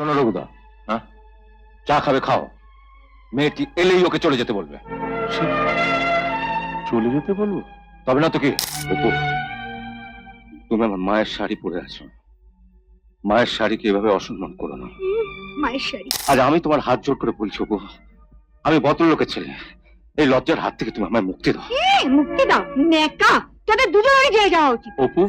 শোনো রঘুদা, হ্যাঁ, চা খাবে খাও, মেয়েটি এলেই ওকে চলে যেতে বলবে। চলে যেতে বলবো? তবে না তো কি? অপু, তুমি আমার মায়ের শাড়ি পরে আছো, মায়ের শাড়িকে এভাবে অসম্মান করো না। মায়ের শাড়ি? আজ আমি তোমার হাত জোর করে বলছি অপু, আমি ভদ্রলোকের ছেলে, এই লজ্জার হাত থেকে তুমি আমায় মুক্তি দাও। মুক্তি দাও? নেকা, তোদের দুজনেরই জেলে যাওয়া উচিত। অপু,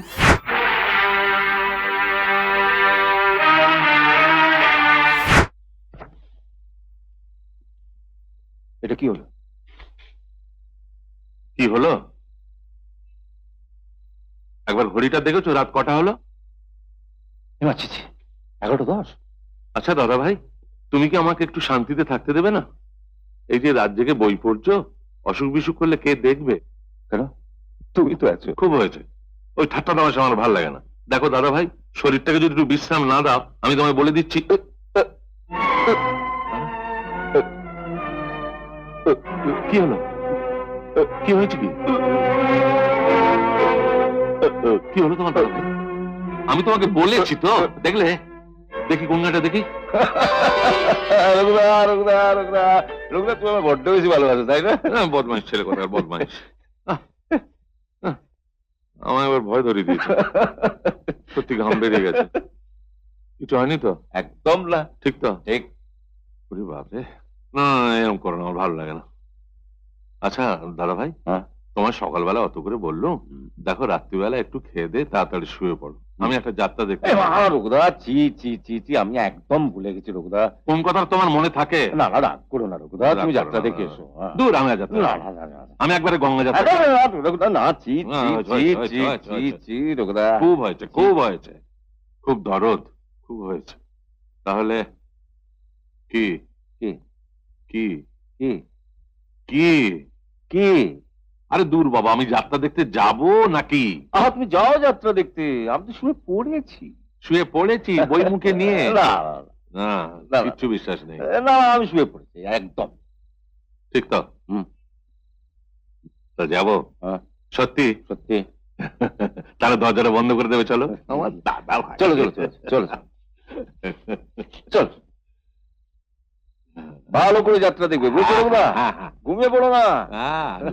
এটা কি হলো? কি হলো? একবার ঘড়িটা দেখেছো রাত কটা হলো? আচ্ছা, 11:10। আচ্ছা দাদা ভাই, তুমি কি আমাকে একটু শান্তিতে থাকতে দেবে না? এই যে রাত জেগে বই পড়ছো, অসুখ বিসুখ করলে কে দেখবে? কেন, তুমি তো আছো। খুব হয়েছে, ওই ঠাট্টা তামাশা আমার ভালো লাগে না। দেখো দাদা ভাই, শরীরটাকে যদি একটু বিশ্রাম না দাও, আমি তোমায় বলে দিচ্ছি। কি হলো? কি হয়েছে? কি হলো তোমার দাদা ভাই? আমি তোমাকে বলেছি তো, দেখলে? দেখি গঙ্গাটা দেখি। রঘুদা, রঘুদা, রঘুদা, রঘুদা, তুমি আমার বড্ড বেশি ভালোবাসো, তাই না? বদমাইশ ছেলে কথা, বদমাইশ। আমার এবার ভয় ধরিয়ে দিয়েছে, সত্যি ঘাম বেরিয়ে গেছে। কিছু হয়নি তো? একদম না। ঠিক তো? ঠিক। ওরে বাপরে, না এরকম করো না, আমার ভালো লাগে না। আচ্ছা দাদা ভাই, হ্যাঁ, তোমার সকালবেলা অত করে বললো, দেখো রাত্রিবেলা একটু খেয়ে দে, তাড়াতাড়ি শুয়ে পড়ো, আমি একটা যাত্রা দেখতে। রঘুদা, চি চি চি চি, আমি একদম ভুলে গেছি রঘুদা। কোন কথা তোমার মনে থাকে? না না, রাগ করো না রঘুদা, তুমি রাগ যাত্রা করো না। দেখে এসো। দূর, আমি আর যাত্রা না দেখবো না না। না, আমি একবারে গঙ্গা যাত্রা। রঘুদা, না, চি না, চি হয়েছে, চি হয়েছে, চি হয়েছে, চি হয়েছে। চি রঘুদা। খুব হয়েছে, খুব হয়েছে, খুব দরদ, খুব হয়েছে। তাহলে কি কি কি কি কি? কি? আরে দূর বাবা, আমি যাত্রা দেখতে যাব নাকি? তুমি যাও যাত্রা দেখতে, আমি তো শুনে পড়েছি। শুয়ে পড়েছি বই মুখে নিয়ে? না না, না। কিচ্ছু বিশ্বাস নেই। না, আমি শুয়ে পড়েছি একদম। ঠিক তো? হুম। তা যাবো? হ্যাঁ। সত্যি? সত্যি। তাহলে দরজাটা বন্ধ করে দেবে, চলো। আমার দাদা ভাই। চলো চলো চলো চলো চলো, ভালো করে যাত্রা দেখবে, বুঝতে পারবো না? ঘুমিয়ে পড়ো না।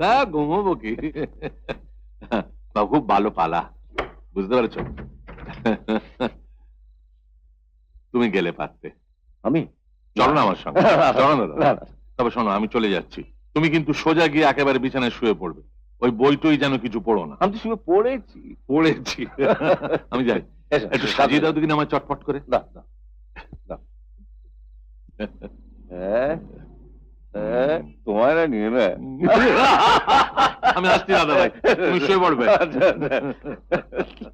না, ঘুমোবো কি? তা খুব ভালো পালা, বুঝতে পারছো? তুমি গেলে পারতে। আমি? চলো না আমার সঙ্গে, চলো না দাদা। না, না। তবে শোনো, আমি চলে যাচ্ছি, তুমি কিন্তু সোজা গিয়ে একেবারে বিছানায় শুয়ে পড়বে, ওই বইটই যেন কিছু পড়ো না। আমি তো শুয়ে পড়েছি। পড়েছি। আমি যাই, এসো, একটু এসো, সাজিয়ে দাও দেখিনি আমার চটপট করে। দাও, দাও, দাও। হ্যাঁ, হ্যাঁ, তোমার না নিয়ে না। আমি আসছি দাদা ভাই, তুমি শুয়ে পড়বে। আচ্ছা, আচ্ছা।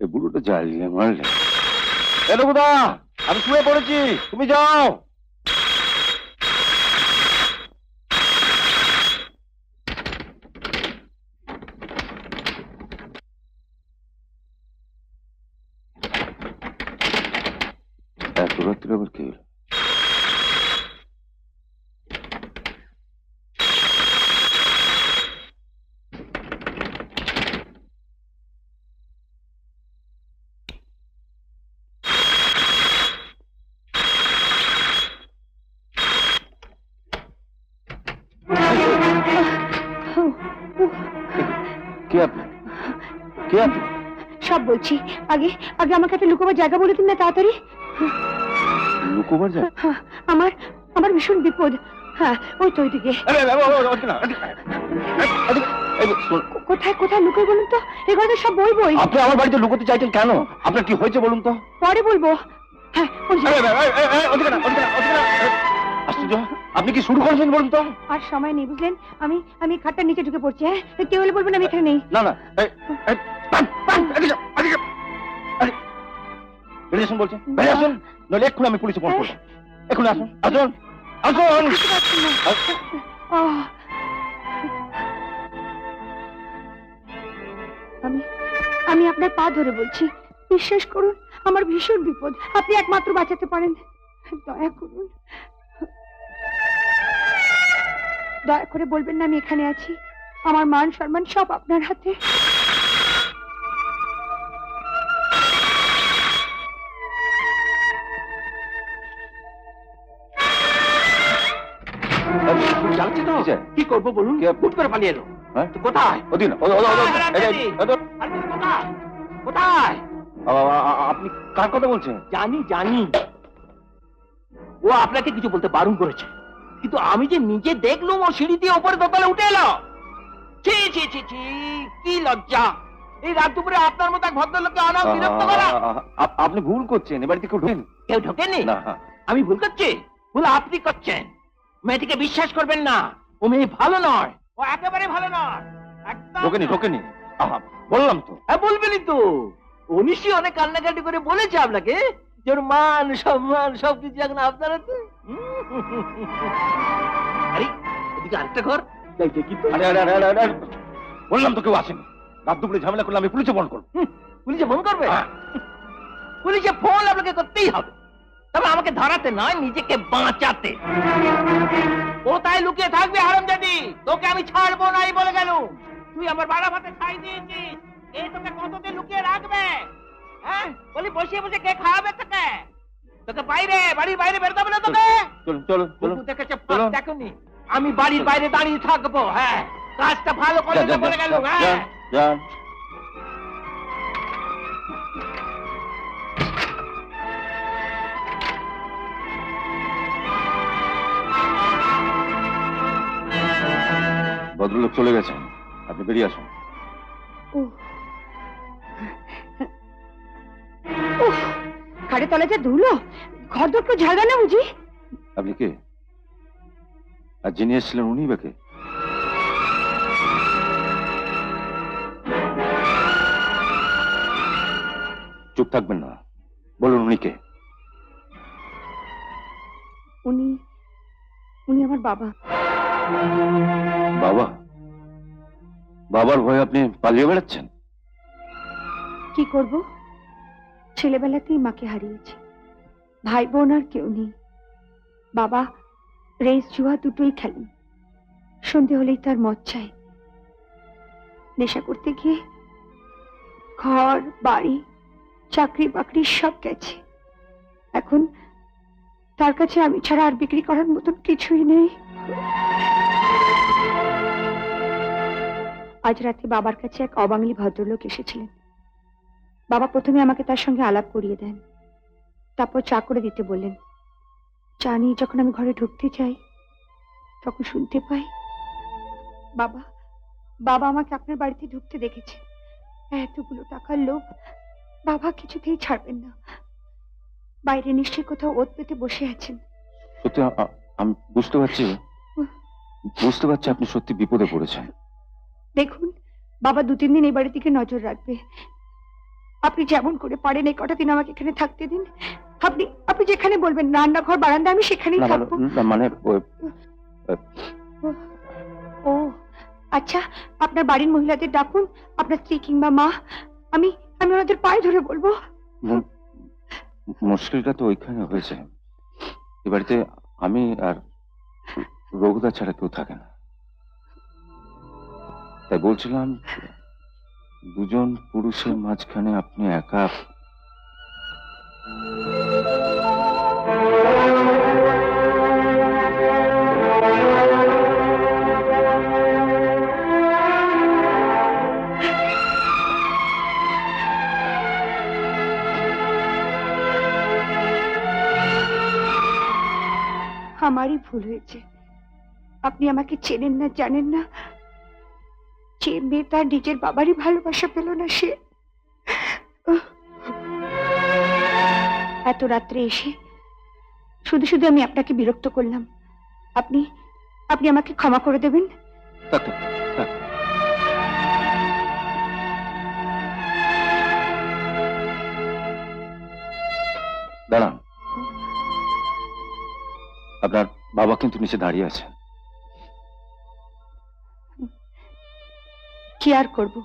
এই বুড়োটা জ্বালিয়ে মারলে। রঘুদা, আমি শুয়ে পড়েছি, তুমি যাও। এত রাত্রে আবার কে এলো? কে আপনি? কে আপনি? সব বলছি, আগে আগে আমাকে একটা লুকোবার জায়গা বলে দিন না তাড়াতাড়ি। লুকোবার যায়? হ্যাঁ, আমার আমার ভীষণ বিপদ। হ্যাঁ, ওই তো ওইদিকে। কোথায় কোথায় লুকোই বলুন তো? এগুলো তো সব বই বই। আপনি আমার বাড়িতে লুকোতে চাইছেন কেন? আপনার কি হয়েছে বলুন তো? পরে বলবো। হ্যাঁ, ওই যে। আশ্চর্য, আপনি কি শুরু করেছেন বলুন তো? আর সময় নেই বুঝলেন, আমি আমি খাটটার নিচে ঢুকে পড়ছি। হ্যাঁ, কেউ হলে বলবেন আমি এখানে নেই। না না, বেরিয়ে আসুন বলছেন, বেরিয়ে আসুন, নইলে এক্ষুনি আমি পুলিশে ফোন করবো। এক্ষুনি আসুন, আসুন, আসুন। বুঝতে পারছি না। আহ, আমি আমি আপনার পা ধরে বলছি, বিশ্বাস করুন, আমার ভীষণ বিপদ, আপনি একমাত্র বাঁচাতে পারেন। দয়া করুন, দয়া করে বলবেন না আমি এখানে আছি। আমার মান সম্মান সব আপনার হাতে। জানছি তো কি করবো বলুন? হুট করে পালিয়ে এলো। তো কোথায়? কোথায়? আপনি কার কথা বলছেন? জানি জানি, ও আপনাকে কিছু বলতে বারণ করেছে, কিন্তু আমি যে নিজে দেখলুম ও সিঁড়ি দিয়ে উপরে দোতলে উঠে এলো। ছি ছি ছি ছি, কি লজ্জা! এই রাত দুপুরে আপনার মতো এক ভদ্রলোককে আনা বিরক্ত করা। আপনি ভুল করছেন, এবার থেকে ঢোকেন কেউ ঢোকেনি? না। আমি ভুল করছি? ভুল আপনি করছেন। মেয়েটিকে বিশ্বাস করবেন না, ও মেয়ে ভালো নয়, ও একেবারে ভালো নয়, একদম ঢোকেনি নয়। ঢোকেনি। বললাম তো। হ্যাঁ, বলবেনই তো। ও নিশ্চয়ই অনেক কান্নাকাটি করে বলেছে আপনাকে যে ওর মান সম্মান সবকিছু এখন আপনার হাতে। আরে ওদিকে আরেকটা ঘর, যাই দেখি তো। আরে, বললাম তো কেউ আসেনি। রাত দুপুরে ঝামেলা করলে আমি পুলিশে ফোন করবো। পুলিশে ফোন করবে? হ্যাঁ। পুলিশে ফোন আপনাকে করতেই হবে, তবে আমাকে ধরাতে নয়, নিজেকে বাঁচাতে। কোথায় লুকিয়ে থাকবে হারামজাদি? তোকে আমি ছাড়বো নাই বলে গেল। তুই আমার বাড়া ভাতে খাই দিয়েছিস, এই তোকে কতদিন লুকিয়ে রাখবে? হ্যাঁ, বলি বসে বসে কে খাওয়াবে তোকে? তোকে বাইরে, বাড়ির বাইরে বেরোতে হবে না তোকে। চলুন চলুন চলুন। বুকু দেখেছে চলুন। দেখুনি? আমি বাড়ির বাইরে দাঁড়িয়ে থাকবো। হ্যাঁ, কাজটা ভালো করে যান, বলে গেল। যান, হ্যাঁ, যান। ভদ্রলোক চলে গেছেন, আপনি বেরিয়ে আসুন। খাড়ে তলে যে ধুলো, ঘর দুটো ঝাড়া না বুঝি? আপনি কে? আর যিনি এসেছিলেন উনি বা কে? চুপ থাকবেন না, বলুন উনি কে? উনি উনি আমার বাবা। বাবা? বাবার ভয়ে আপনি পালিয়ে বেড়াচ্ছেন? কি করব, ছেলেবেলাতেই মাকে হারিয়েছি, ভাই বোন আর কেউ নেই। বাবা রেস জুয়া দুটোই খেলেন, সন্ধে হলেই তার মদ চাই। নেশা করতে গিয়ে ঘর বাড়ি চাকরি বাকরি সব গেছে। এখন তার কাছে আমি ছাড়া আর বিক্রি করার মতন কিছুই নেই। আজ রাতে বাবার কাছে এক অবাঙালি ভদ্রলোক এসেছিলেন। বাবা প্রথমে আমাকে তার সঙ্গে আলাপ করিয়ে দেন, তারপর চা করে দিতে বললেন। চা নিয়ে যখন আমি ঘরে ঢুকতে চাই, তখন শুনতে পাই বাবা বাবা আমাকে আপনার বাড়িতে ঢুকতে দেখেছে। এতগুলো টাকার লোভ বাবা কিছুতেই ছাড়বেন না। বাইরে নিশ্চয়ই কোথাও ওত পেতে বসে আছেন। সত্যি আমি বুঝতে পারছি আপনি সত্যি বিপদে পড়েছেন। দেখুন, বাবা 2-3 দিন এই বাড়ির দিকে নজর রাখবে। আপনি যেমন করে পারেন এই কটা দিন আমাকে এখানে থাকতে দিন। আপনি আপনি যেখানে বলবেন, রান্নাঘর বারান্দা, আমি সেখানেই থাকবো। মানে ও আচ্ছা, আপনার বাড়ির মহিলাদের ডাকুন, আপনার স্ত্রী কিংবা মা। আমি আমি ওনাদের পায়ে ধরে বলবো। মুশকিলটা তো ওইখানে হয়েছে, এ বাড়িতে আমি আর রঘুদা ছাড়া কেউ থাকে না। তাই বলছিলাম, দুজন পুরুষের মাঝখানে আপনি একা। আমারই ভুল হয়েছে। আপনি আমাকে চেনেন না, জানেন না। যে মেয়ে তার নিজের বাবারই ভালোবাসা পেল না, সে এত রাত্রে এসে শুধু শুধু আমি আপনাকে বিরক্ত করলাম। আপনি আপনি আমাকে ক্ষমা করে দেবেন। থাক, থাক। দাঁড়ান, আপনার বাবা কিন্তু নিচে দাঁড়িয়ে আছেন। কি আর করব,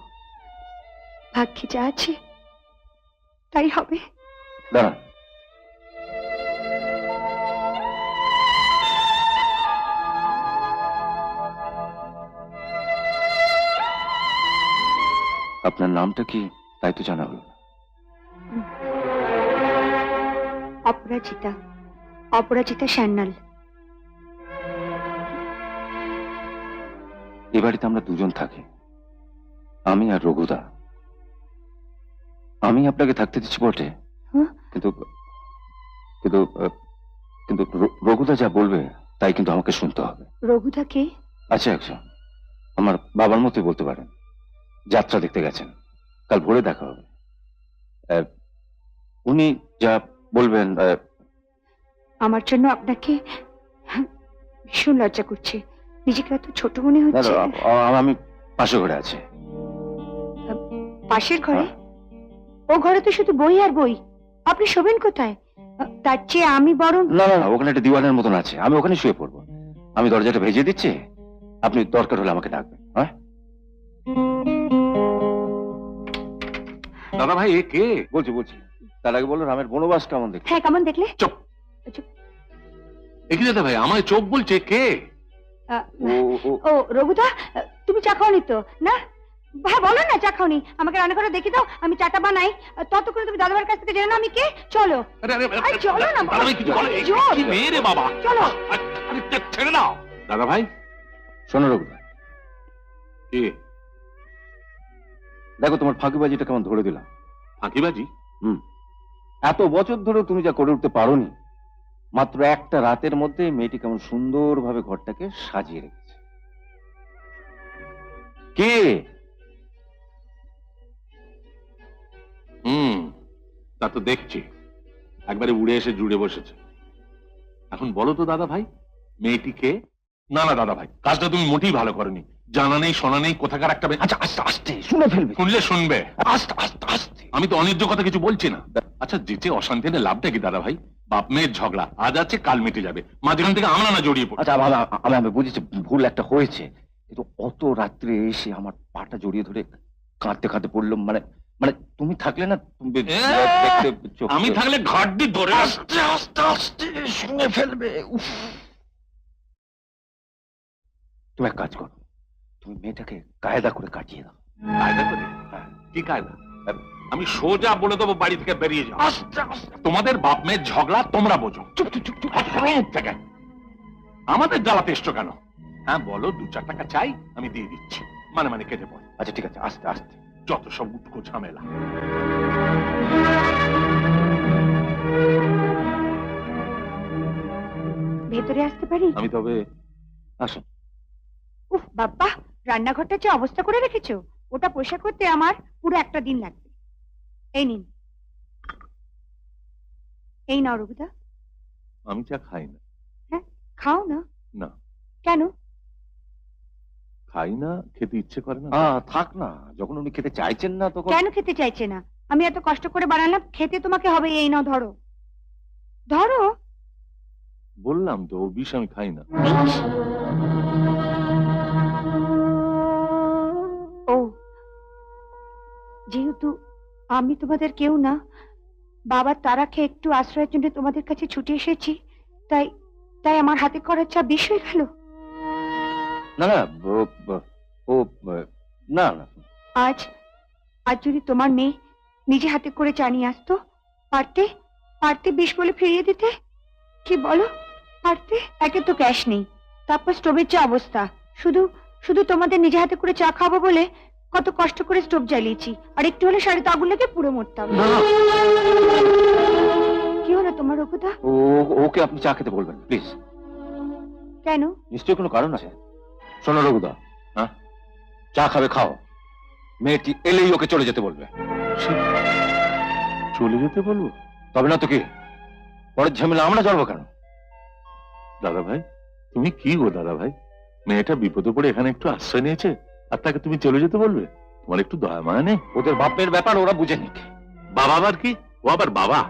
ভাগ্যে যা আছে তাই হবে। দাঁড়ান, আপনার নামটা কি তাই তো জানা হলো না। অপরাজিতা, অপরাজিতা সান্যাল। এ বাড়িতে আমরা দুজন থাকি, আমি আর রঘুদা। আমি আপনাকে থাকতে দিচ্ছি বটে, হ্যাঁ? কিন্তু কিন্তু কিন্তু রঘুদা যা বলবে তাই কিন্তু আমাকে শুনতে হবে। রঘুদা কে? আচ্ছা আচ্ছা, আমার বাবার মতোই বলতে পারেন। যাত্রা দেখতে গেছেন, কাল ভোরে দেখা হবে। উনি যা বলবেন। আমার জন্য আপনাকে ভীষণ লজ্জা করছে, নিজেকে এত ছোট মনে হচ্ছে। আমি পাশে ঘরে আছি। পাশের ঘরে? ও ঘরে তো শুধু বই আর বই, আপনি শোবেন কোথায়? তার চেয়ে আমি বরং। না না না, ওখানে একটা দিওয়ানের মতন আছে, আমি ওখানে শুয়ে পড়বো। আমি দরজাটা ভেজে দিচ্ছি, আপনি দরকার হলে আমাকে ডাকবেন। হ্যাঁ দাদা ভাই, এ কে? বলছি বলছি, তার আগে বলো রামের বনবাস কেমন দেখে। হ্যাঁ, কেমন দেখলে? চুপ। চুপ। এ কি দাদা ভাই, আমায় চোখ বলছে? কে? আহ, ও ও ও রঘুদা, তুমি চা খাওনি তো? না, হ্যাঁ বলো না চা খাওনি। আমাকে রান্না করে দেখি দাও, আমি চাটা বানাই। ততক্ষণে তুমি দাদাবার কাছ থেকে জেনে নাও আমি কে। চলো। আরে আরে আরে চলো না বাবা। দাদা ভাই, কিছু বলো। এ জোর। কি মেয়ে রে বাবা। চলো। আরে ছেড়ে দাও দাদা ভাই। শোনো রঘুদা, কে? দেখো তোমার ফাঁকিবাজিটা কেমন ধরে দিলাম। ফাঁকিবাজি? এত বছর ধরে তুমি যা করে উঠতে পারোনি, মাত্র একটা রাতের মধ্যে মেয়েটি কেমন সুন্দরভাবে ঘরটাকে সাজিয়ে রেখেছে। কে? তা তো দেখছি, একবারে উড়ে এসে জুড়ে বসেছে। এখন বলো তো দাদা ভাই, মেয়েটি কে? না না দাদা ভাই, কাজটা তুমি মোটেই ভালো করনি। জানা নেই শোনা নেই কোথাকার একটা মেয়ে। আচ্ছা আস্তে আস্তে শুনে ফেলবে। শুনলে শুনবে, আস্তে আস্তে আস্তে। আমি তো অনির্য কথা কিছু বলছি না। আচ্ছা, যেচে অশান্তি এনে লাভটা কি দাদা ভাই? বাপ মেয়ের ঝগড়া আজ আছে কাল মিটে যাবে, মাঝখান থেকে আমরা না জড়িয়ে পড়ি। আচ্ছা আমি আমি বুঝেছি ভুল একটা হয়েছে, কিন্তু অত রাত্রে এসে আমার পাটা জড়িয়ে ধরে কাঁদতে কাঁদতে পড়লো। মানে মানে তুমি থাকলে না, তুমি দেখতে চোখে- আমি থাকলে ঘাটটি ধরে আস্তে আস্তে আস্তে শুনে ফেলবে। উফ। তুমি এক কাজ করো, তুমি মেয়েটাকে কায়দা করে কাটিয়ে দাও। কায়দা করে? কি কায়দা? আমি সোজা বলে দেবো বাড়ি থেকে বেরিয়ে যাও। আস্তে আস্তে। তোমাদের বাপ মেয়ের ঝগড়া তোমরা বোঝো। চুপ চুপ চুপ চুপ। থেকে আমাদের জ্বালাতে এসছো কেন? হ্যাঁ বলো, 2-4 টাকা চাই, আমি দিয়ে দিচ্ছি। মানে মানে কেটে পড়। আচ্ছা ঠিক আছে, আস্তে আস্তে। যত সব উটকো ঝামেলা। ভেতরে আসতে পারি? আমি তবে আসো। উফ বাবা, রান্নাঘরটা যে অবস্থা করে রেখেছো, ওটা পরিষ্কার করতে আমার পুরো একটা দিন লাগবে। এই নিন। এই নাও রঘুদা। আমি চা খাই না। খাও না। না কেন? খাই না, খেতে ইচ্ছে করে না। থাক না, যখন উনি খেতে চাইছেন না তখন। কেন খেতে চাইছে না? আমি এত কষ্ট করে বানালাম, খেতে তোমাকে হবে। এই নাও, ধরো ধরো। বললাম তো, ও বিষ আমি খাই না। বিষ? ও, যেহেতু আমি তোমাদের কেউ না, বাবার তারা খেয়ে একটু আশ্রয়ের জন্য তোমাদের কাছে ছুটে এসেছি, তাই তাই আমার হাতে করার চা বিষ হয়ে গেল। না না ও না না। আজ আজ যদি তোমার মেয়ে নিজে হাতে করে চা নিয়ে আসতো, পারতে পারতে বিষ বলে ফিরিয়ে দিতে? কি বলো, পারতে? একে তো ক্যাশ নেই, তারপর স্টোভের যে অবস্থা। শুধু শুধু তোমাদের নিজে হাতে করে চা খাবো বলে কত কষ্ট করে স্টোভ জ্বালিয়েছি, আর একটু হলে শাড়িতে আগুন লেগে পুরো মরতাম। কি হলো তোমার রঘুদা? ওকে আপনি চা খেতে বলবেন প্লিজ। কেন? নিশ্চয়ই কোনো কারণ আছে। শোনো রঘুদা, হ্যাঁ? চা খাবে খাও, মেয়েটি এলেই ওকে চলে যেতে বলবে। চলে যেতে বলবো? তবে না তো কি, পরের ঝামেলা আমরা জড়বো কেন? দাদা ভাই, তুমি কি গো দাদা ভাই? মেয়েটা বিপদে পড়ে এখানে একটু আশ্রয় নিয়েছে, আর তাকে তুমি চলে যেতে বলবে? তোমার একটু দয়া মায়া নেই? ওদের বাপের ব্যাপার ওরা বুঝে নিক। বাবা আবার কি? ও আবার বাবা?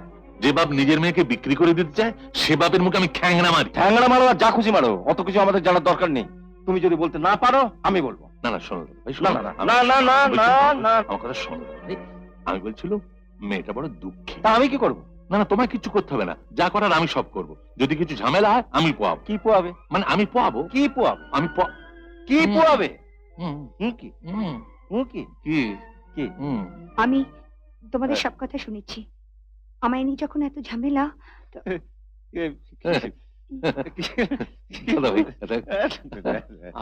যে বাপ নিজের মেয়েকে বিক্রি করে দিতে চায়, সে বাপের মুখে আমি খ্যাংরা মারি। ঠ্যাংরা মারো আর যা খুশি মারো, অত কিছু আমাদের জানার দরকার নেই। তুমি যদি বলতে না পারো আমি বলবো। না না শোনো দাদা ভাই, না শোনো। না আমি- না না না না না আমার কথা শোনো দাদা ভাই। আমি বলছিলাম মেয়েটা বড় দুঃখী। তা আমি কি করব? না না তোমায় কিছু করতে হবে না, যা করার আমি সব করব। যদি কিছু ঝামেলা হয় আমি পোয়াবো। কি পোয়াবে? মানে আমি পোয়াবো, কি পোয়াবে? আমি কি পোয়াবে? হুম, কি হুম, কি কি কি? হুম। আমি তোমাদের হ্যাঁ। সব কথা শুনেছি। আমায় নিয়ে যখন এত ঝামেলা, দাদা ভাই,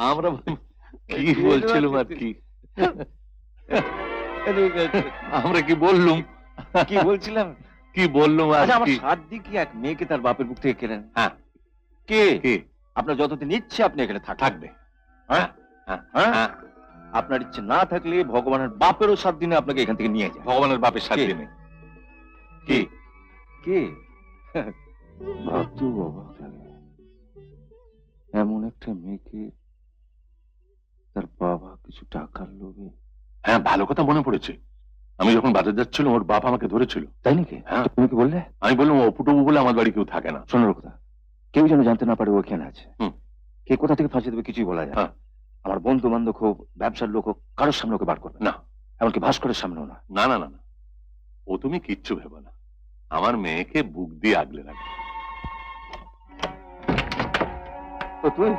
আমরা কি বলছিলাম আর কি, আমরা কি বললুম, কি বলছিলাম? কি বললুম আর আচ্ছা, আমার কি। সাধ্যি কি এক মেয়েকে তার বাপের বুক থেকে কেনেন? হ্যাঁ। কে? কি আপনার যতদিন ইচ্ছে আপনি এখানে থাকবেন। থাকবে? হ্যাঁ? হ্যাঁ, হ্যাঁ? হ্যাঁ। আপনার ইচ্ছে না থাকলে ভগবানের বাপেরও সাত দিনে আপনাকে এখান থেকে নিয়ে যায়। ভগবানের বাপের সাথে কে? নেই। কি কে? ভাবতেও অবাক লাগে, এমন একটা মেয়েকে তার বাবা কিছু টাকার লোভে। হ্যাঁ, ভালো কথা মনে পড়েছে। আমি যখন বাজার যাচ্ছিলাম ওর বাপ আমাকে ধরেছিল। তাই নাকি? হ্যাঁ। তুমি কি বললে? আমি বললাম অপুটবু বলে আমার বাড়ি কেউ থাকে না। শোনার কথা, কেউ যেন জানতে না পারে ওখানে আছে। হুম। কে কোথা থেকে ফাঁসিয়ে দেবে কিছুই বলা যায় না। হ্যাঁ। আমার বন্ধু বান্ধব হোক, ব্যবসার লোক হোক, কারোর সামনে ওকে বার করবে না। এমনকি ভাস্করের সামনেও না। না না না না, ও তুমি কিচ্ছু ভেবো না, আমার মেয়েকে বুক দিয়ে আগলে রাখবে। তো তুই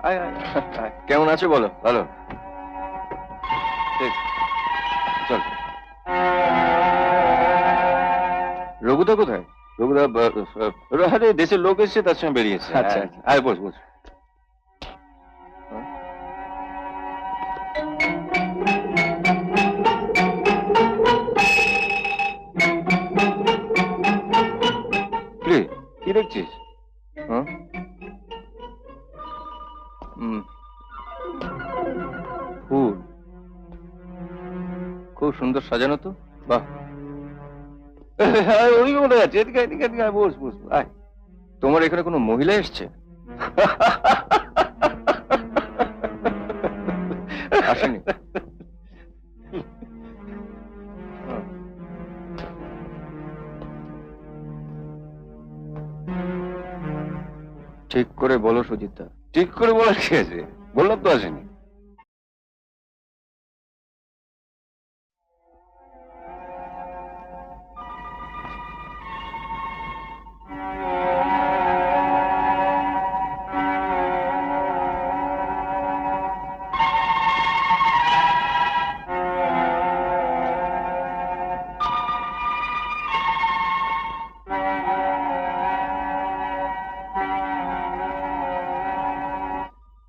আয়, আয়, আয়। কেমন আছো বলো? ভালো, ঠিক। চল। রঘুদা কোথায়? রঘুদা আরে দেশের লোক এসেছে, তার সঙ্গে বেরিয়েছে। আচ্ছা, আচ্ছা, আয় বস বস। কি কি দেখছিস? হ্যাঁ? ফুল খুব সুন্দর সাজানো তো, বাহ। ওই কোথায় আছে? এদিকে এদিকে এদিকে আয়, বস বস আয়। তোমার এখানে কোনো মহিলা এসছে? আসেনি? ঠিক করে বলো সুজিতদা। ঠিক করে বলার কি আছে? বললাম তো আসেনি।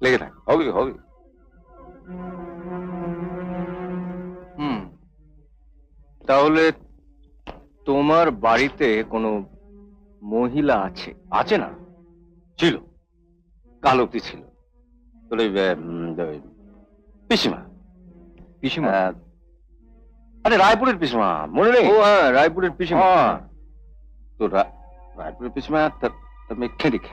লেগে থাক, হবে হবে। তাহলে তোমার বাড়িতে কোনো মহিলা আছে? আছে না, ছিল, কাল অব্দি ছিল। তোর ওই, পিসিমা। পিসিমা? আরে রায়পুরের পিসিমা, মনে নেই? ও হ্যাঁ, রায়পুরের পিসিমা। তো রায়পুরের পিসিমা তার মেয়ে খেলিক।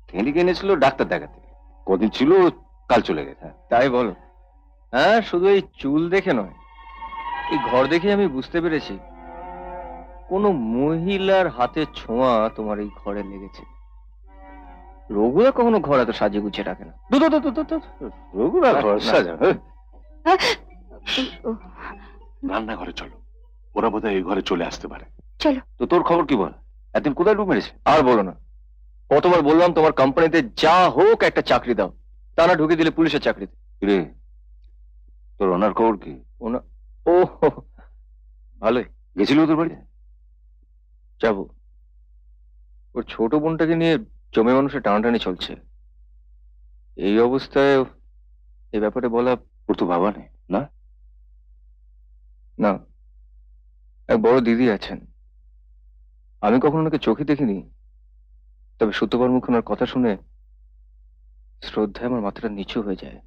খেলিকে এনেছিল ডাক্তার দেখাতে। কদিন ছিল, কাল চলে গেছে। তাই বলো? হ্যাঁ, শুধু এই চুল দেখে নয়, এই ঘর দেখে আমি বুঝতে পেরেছি কোন মহিলার হাতে ছোঁয়া তোমার এই ঘরে লেগেছে। রঘুরা কখনো ঘর এত সাজিয়ে গুছিয়ে রাখে না। রঘুরা ঘর সাজা? রান্নাঘরে চলো, ওরা বোধহয় এই ঘরে চলে আসতে পারে। চলো। তো তোর খবর কি বল? একদিন কোথায় ডুব মেরেছে? আর বলো না, কতবার বললাম তোমার কোম্পানিতে যা হোক একটা চাকরি দাও, তা না ঢুকে দিলে পুলিশের চাকরি। রে, তোর ওনার খবর কি? ও ভালোই। গেছিল তোর বাড়ি? যাবো, ওর ছোট বোনটাকে নিয়ে জমি মানুষের টানাটানি চলছে। এই অবস্থায় এই ব্যাপারে বলা। ওর তো বাবা নেই না? না, এক বড় দিদি আছেন, আমি কখনো ওনাকে চোখে দেখিনি, তবে সুতোবার মুখে ওনার কথা শুনে শ্রদ্ধায় আমার মাথাটা নিচু হয়ে যায়।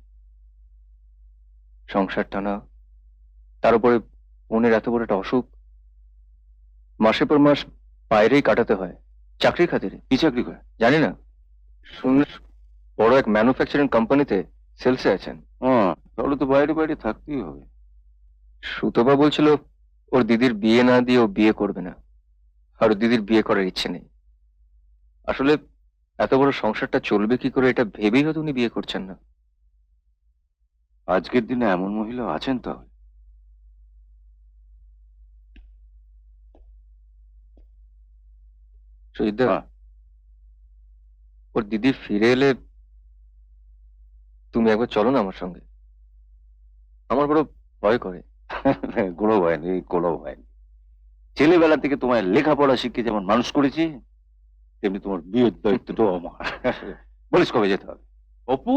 সংসার টানা, তার উপরে বোনের এত বড় একটা অসুখ, মাসের পর মাস বাইরেই কাটাতে হয় চাকরির খাতিরে। কি চাকরি করে? জানি না, শুনলে বড় এক ম্যানুফ্যাকচারিং কোম্পানিতে সেলসে আছেন। হ্যাঁ, তাহলে তো বাইরে বাইরে থাকতেই হবে। সুতোবা বলছিল ওর দিদির বিয়ে না দিয়ে ও বিয়ে করবে না, আর ওর দিদির বিয়ে করার ইচ্ছে নেই। আসলে এত বড় সংসারটা চলবে কি করে এটা ভেবেই হয়তো উনি বিয়ে করছেন না। আজকের দিনে এমন মহিলা আছেন তাহলে? সুজিতদা, হ্যাঁ। ওর দিদি ফিরে এলে তুমি একবার চলো না আমার সঙ্গে। আমার বড় ভয় করে। কোনো ভয় নেই, কোনো ভয় নেই। ছেলেবেলা থেকে তোমায় লেখাপড়া শিখে যেমন মানুষ করেছি, তেমনি তোমার বিয়ের দায়িত্বটাও আমার। বলিস কবে যেতে হবে? অপু,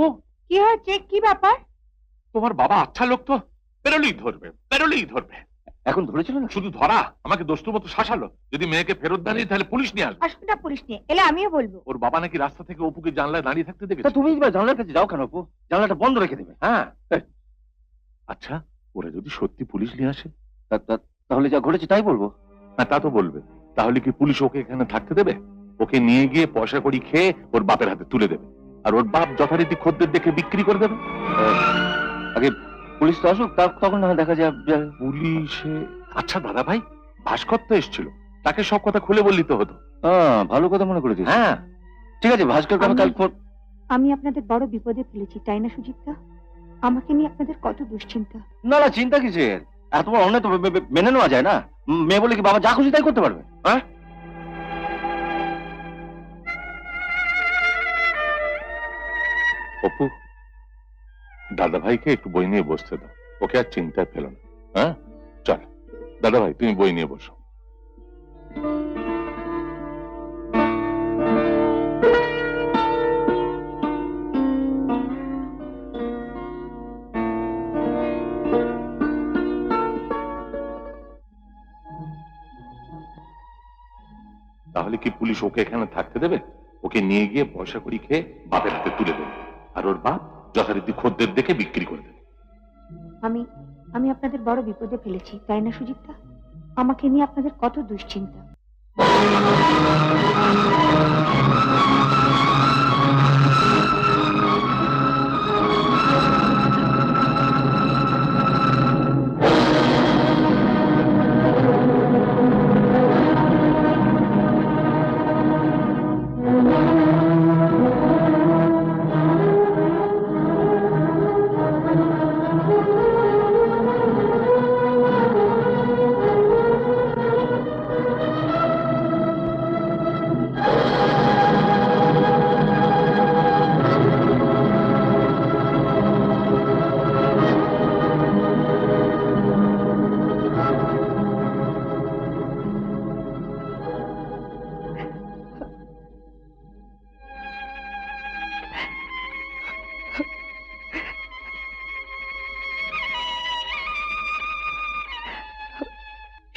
কি হয়েছে, কি ব্যাপার? তোমার বাবা আচ্ছা লোক তো, বেরোলেই ধরবে, বেরোলেই ধরবে। এখন ধরেছিল না? শুধু ধরা, আমাকে দোস্ত মতো শাসালো। যদি মেয়েকে ফেরত দেয়নি তাহলে পুলিশ নিয়ে আসবে। আসবে পুলিশ নিয়ে এলে আমিও বলবো। ওর বাবা নাকি রাস্তা থেকে অপুকে জানলায় দাঁড়িয়ে থাকতে তা দেখেছে। তুমি এবার জানলার কাছে যাও কেন অপু? জানলাটা বন্ধ রেখে দেবে। হ্যাঁ। আচ্ছা, ওরা যদি সত্যি পুলিশ নিয়ে আসে? তাহলে যা ঘটেছে তাই বলবো। হ্যাঁ, তা তো বলবে। তাহলে কি পুলিশ ওকে এখানে থাকতে দেবে? ওকে নিয়ে গিয়ে পয়সা কড়ি খেয়ে ওর বাপের হাতে তুলে দেবে, আর ওর বাপ যথারীতি খদ্দের দেখে বিক্রি করে দেবে। আগে পুলিশ তো আসুক, তখন না হয় দেখা যাবে। পুলিশে? আচ্ছা দাদা ভাই, ভাস্কর তো এসেছিল, তাকে সব কথা খুলে বললি তো হতো। ভালো কথা মনে করে দিস। হ্যাঁ, ঠিক আছে, ভাস্কর কাল আমি আপনাদের বড় বিপদে ফেলেছি, তাই না সুজিতদা? আমাকে নিয়ে আপনাদের কত দুশ্চিন্তা। না না, চিন্তা কিসের? এত বড় অন্যায় তো মেনে নেওয়া যায় না। মেয়ে বলে কি বাবা যা খুশি তাই করতে পারবে? হ্যাঁ, অপু, দাদা ভাইকে একটু বই নিয়ে বসতে দাও, ওকে আর চিন্তায় ফেলো না। হ্যাঁ, চল দাদা ভাই, তুমি বই নিয়ে বসো। তাহলে কি পুলিশ ওকে এখানে থাকতে দেবে? ওকে নিয়ে গিয়ে পয়সা কড়ি খেয়ে বাপের হাতে তুলে দেবে, আর ওর বাপ যথারীতি খদ্দের দেখে বিক্রি করে দেবে। আমি আমি আপনাদের বড় বিপদে ফেলেছি, তাই না সুজিতদা? আমাকে নিয়ে আপনাদের কত দুশ্চিন্তা।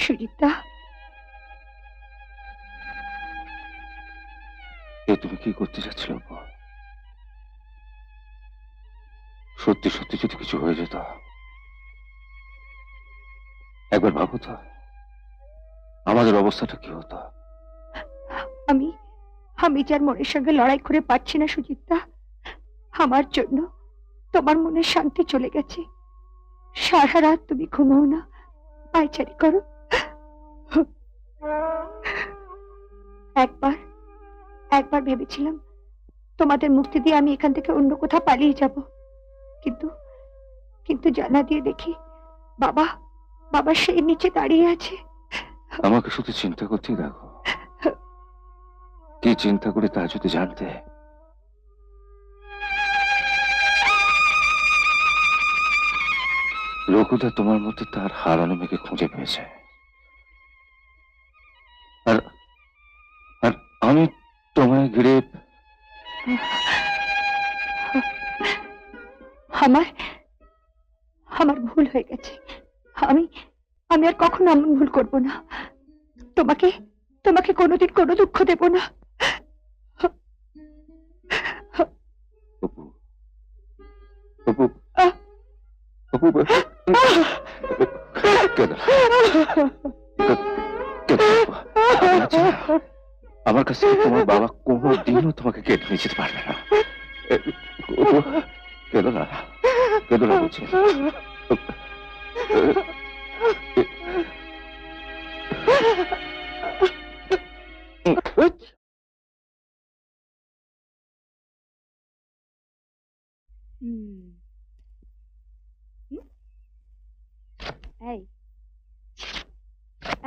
সুজিতদা, তুমি কি করতে চাচ্ছিল? সত্যি সত্যি যদি কিছু হয়ে যেত, একবার ভাবো তো আমাদের অবস্থাটা কি হতো। আমি আমি যার মনের সঙ্গে লড়াই করে পারছি না সুজিতদা, আমার জন্য তোমার মনে শান্তি চলে গেছে। সারা রাত তুমি ঘুমাও না, পায়চারি করো। একবার একবার ভেবেছিলাম তোমাদের মুক্তি দিয়ে আমি এখান থেকে অন্য কোথাও পালিয়ে যাব, কিন্তু কিন্তু জানা দিয়ে দেখি বাবা বাবা সেই নিচে দাঁড়িয়ে আছে। আমাকে শুধু চিন্তা করতেই দেখো, কি চিন্তা করে তা যদি জানতে। রঘুদা তোমার মধ্যে তার হারানো মেয়েকে খুঁজে পেয়েছে, আর আর আমি তোমায় ঘিরে। আমার আমার ভুল হয়ে গেছে। আমি আমি আর কখনো এমন ভুল করব না। তোমাকে তোমাকে কোনোদিন কোনো দুঃখ দেব না। অপু, অপু, অপু, কেঁদো না, কেঁদো না, অপু। আমার কাছ থেকে তোমার বাবা কোনোদিনও তোমাকে কেটে নিয়ে যেতে পারবে না। অপু, কেঁদো না, কেঁদো না বলছি।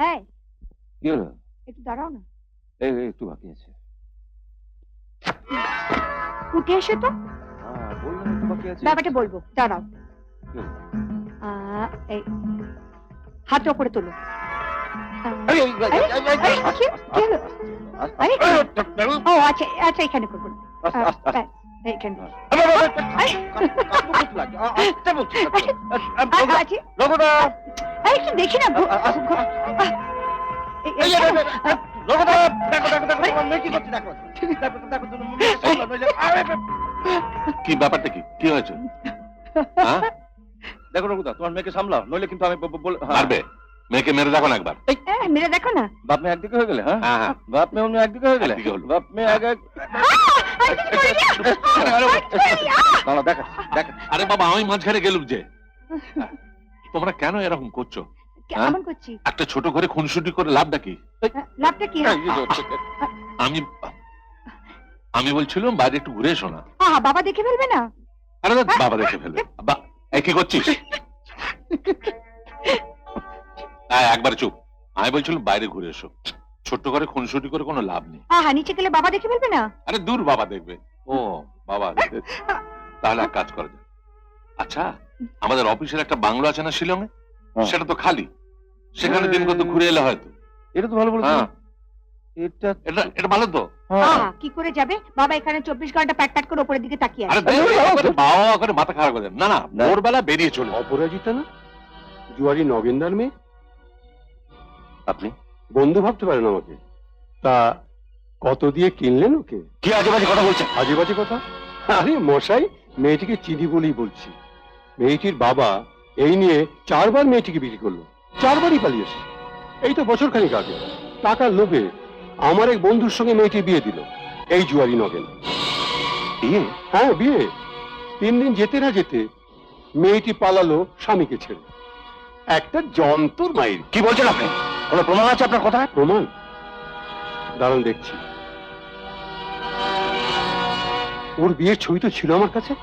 হ্যাঁ, কি হলো? একটু দাঁড়াও না, এই একটু বাকি আছে। উঠে এসো তো, বললাম একটু বাকি আছে। ব্যাপারটা বলবো, দাঁড়াও। কি হলো? এই হাত ওপরে তোলো। এই, এই, এই, এই, এই, এই, কি হলো? আরে, আস্তে, ও আচ্ছা আচ্ছা, এখানে করবো না। আস্তে। এইখানে। আস্তে বলছি। আছে, রঘুদা! একটু দেখি না। রঘুদা! দেখো, তোমার মেয়ে কি করছে, দেখো। দেখো, তোমার মেয়ে সামলাও, নইলে- আরে, কি ব্যাপারটা কি হয়েছে? হ্যাঁ, দেখো রঘুদা, তোমার মেয়েকে সামলাও, নইলে কিন্তু আমি হ্যাঁ। মারবে? মেয়েকে মেরে দেখো না একবার। মেরে দেখো না। বাপ মেয়ে একদিকে হয়ে গেলে, হ্যাঁ? হ্যাঁ হ্যাঁ, বাপ মেয়ে অন্য একদিকে হয়ে গেলে, একদিকে হলো। বাপ মেয়ে আগে দাঁড়া, দেখা। আরে বাবা, আমি মাঝখানে গেলুম যে। তোমরা কেন এরকম করছো? কেমন করছি? একটা ছোট ঘরে খুনসুটি করে লাভটা কি? লাভটা কি? আমি আমি বলছিলাম বাইরে একটু ঘুরে এসো না। বাবা দেখে ফেলবে না? আরে বাবা দেখে ফেলবে। কি করছিস? একবার চুপ। আমি বলছিলাম বাইরে ঘুরে এসো। ছোট্ট করে খুনসুটি করে কোনো লাভ নেই। নিচে গেলে বাবা দেখে ফেলবে না? আরে দূর, বাবা দেখবে। ও বাবা দেখবে। তাহলে এক কাজ করা যায়। আচ্ছা, আমাদের অফিসের একটা বাংলো আছে না শিলংয়ে, সেটা তো খালি। সেখানে দিন কত ঘুরে এলে হয়তো। এটা তো ভালো বলেছো। হ্যাঁ, এটা এটা ভালো তো। কি করে যাবে বাবা? এখানে 24 ঘন্টা প্যাট প্যাট করে উপরের দিকে তাকিয়ে আরে আছে। বাবা করে মাথা খারাপ করে দেন। না, ভোরবেলা বেরিয়ে চলে। অপরাজিতা না? জুয়ারি নগেন্দার মেয়ে? আপনি বন্ধু ভাবতে পারেন আমাকে? তা কত দিয়ে কিনলেন ওকে? কি আজেবাজে কথা বলছেন? আজে বাজে কথা? আরে মশাই, মেয়েটিকে চিনি বলেই বলছি। মেয়েটির বাবা এই নিয়ে 4 বার মেয়েটিকে বিক্রি করলো, 4 বারই পালিয়েছে। এই তো বছর খানিক আগে টাকার লোভে আমার এক বন্ধুর সঙ্গে মেয়েটির বিয়ে দিল এই জুয়ারি নগেন। বিয়ে? হ্যাঁ, বিয়ে। 3 দিন যেতে না যেতে মেয়েটি পালালো স্বামীকে ছেড়ে। একটা যন্ত্র মায়ের। কি বলছেন আপনি? কোনো প্রমাণ আছে আপনার কথা? প্রমাণ? দাঁড়ান দেখছি। ওর বিয়ের ছবি তো ছিল আমার কাছে।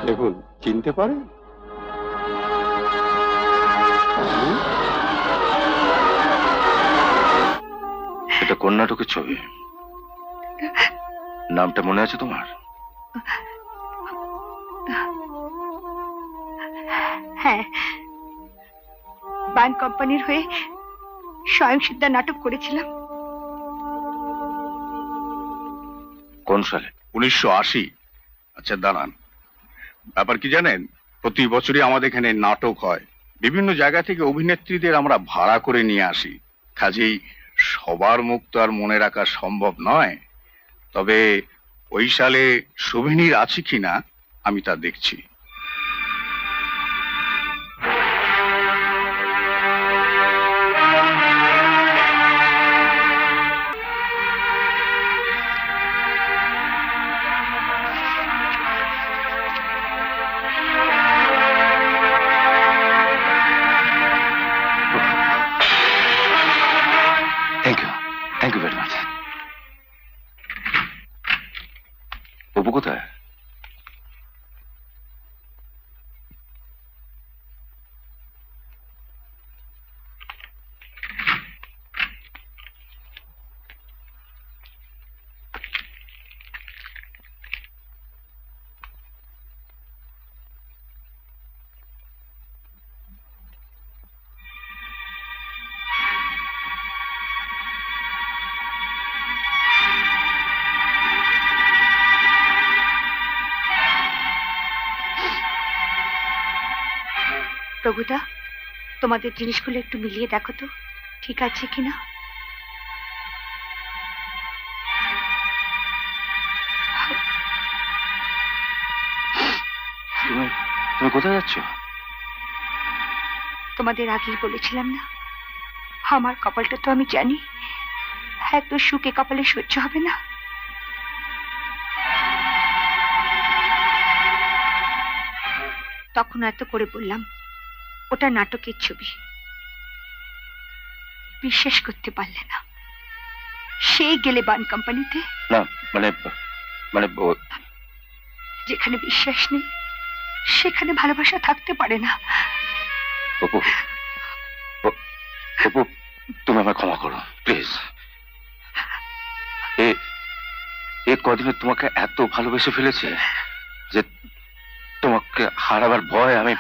দেখুন, চিনতে পারেন? এটা কর্ণাটকের ছবি। নামটা মনে আছে তোমার? হ্যাঁ, বান কোম্পানির হয়ে স্বয়ং সিদ্ধা নাটক করেছিলাম। কোন সালে? 1980। আচ্ছা দাঁড়ান, ব্যাপার কি জানেন, প্রতি বছরই আমাদের এখানে নাটক হয়। বিভিন্ন জায়গা থেকে অভিনেত্রীদের আমরা ভাড়া করে নিয়ে আসি। কাজেই সবার মুখ তো আর মনে রাখা সম্ভব নয়। তবে ওই সালে সুভেনির আছে কিনা আমি তা দেখছি। Thank you very much. Apu কোথায়? প্রভুদা, তোমাদের জিনিসগুলো একটু মিলিয়ে দেখো তো ঠিক আছে কিনা। তুমি কোথায় যাচ্ছ? তোমাদের আগেই বলেছিলাম না, আমার কপালটা তো আমি জানি, এত সুখে কপালে সহ্য হবে না। তখন এত করে বললাম ওটা নাটকের ছবি, বিশ্বাস করতে পারলে না। সেই গেলে বান কোম্পানিতে। না মানে মানে যেখানে বিশ্বাস নেই সেখানে ভালোবাসা থাকতে পারে না। অপু, অপু, তুমি আমায় ক্ষমা করো প্লিজ। এ কদিনে তোমাকে এত ভালোবেসে ফেলেছে যে তোমাকে হারাবার ভয় আমি